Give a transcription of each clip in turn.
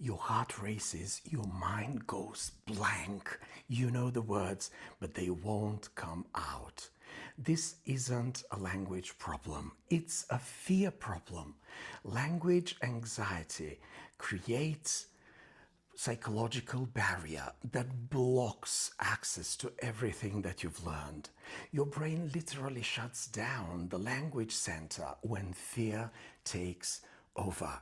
Your heart races, your mind goes blank. You know the words, but they won't come out. This isn't a language problem, it's a fear problem. Language anxiety creates psychological barrier that blocks access to everything that you've learned. Your brain literally shuts down the language center when fear takes over.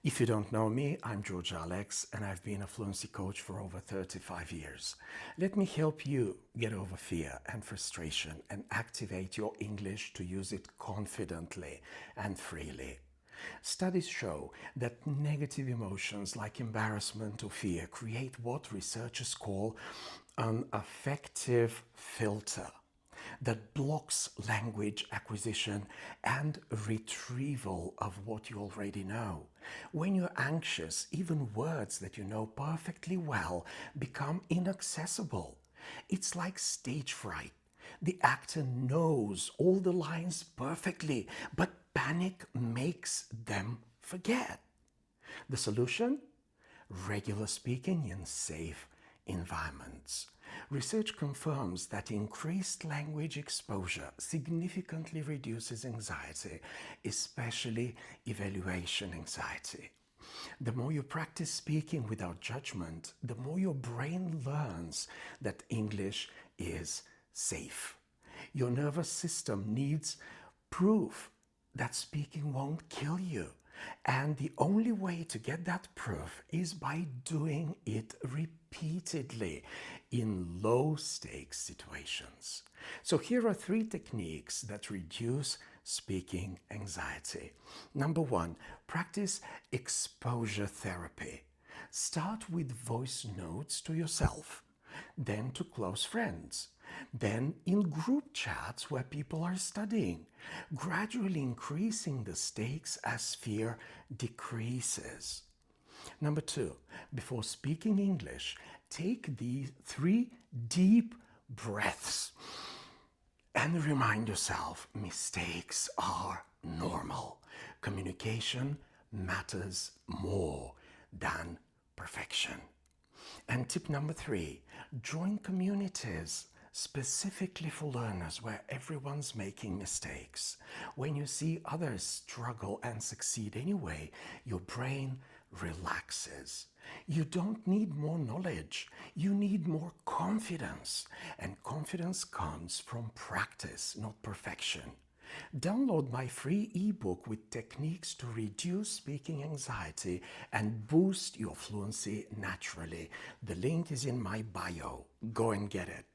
If you don't know me, I'm George Alex, and I've been a fluency coach for over 35 years. Let me help you get over fear and frustration and activate your English to use it confidently and freely. Studies show that negative emotions like embarrassment or fear create what researchers call an affective filter that blocks language acquisition and retrieval of what you already know. When you're anxious, even words that you know perfectly well become inaccessible. It's like stage fright. The actor knows all the lines perfectly, but panic makes them forget. The solution? Regular speaking in safe environments. Research confirms that increased language exposure significantly reduces anxiety, especially evaluation anxiety. The more you practice speaking without judgment, the more your brain learns that English is safe. Your nervous system needs proof that speaking won't kill you. And the only way to get that proof is by doing it repeatedly in low stakes situations. So here are 3 techniques that reduce speaking anxiety. Number 1, practice exposure therapy. Start with voice notes to yourself, then to close friends, then in group chats where people are studying, gradually increasing the stakes as fear decreases. Number 2, before speaking English, take these 3 deep breaths and remind yourself mistakes are normal. Communication matters more than perfection. And tip number 3, join communities specifically for learners where everyone's making mistakes. When you see others struggle and succeed anyway, your brain relaxes. You don't need more knowledge, you need more confidence. And confidence comes from practice, not perfection. Download my free ebook with techniques to reduce speaking anxiety and boost your fluency naturally. The link is in my bio. Go and get it.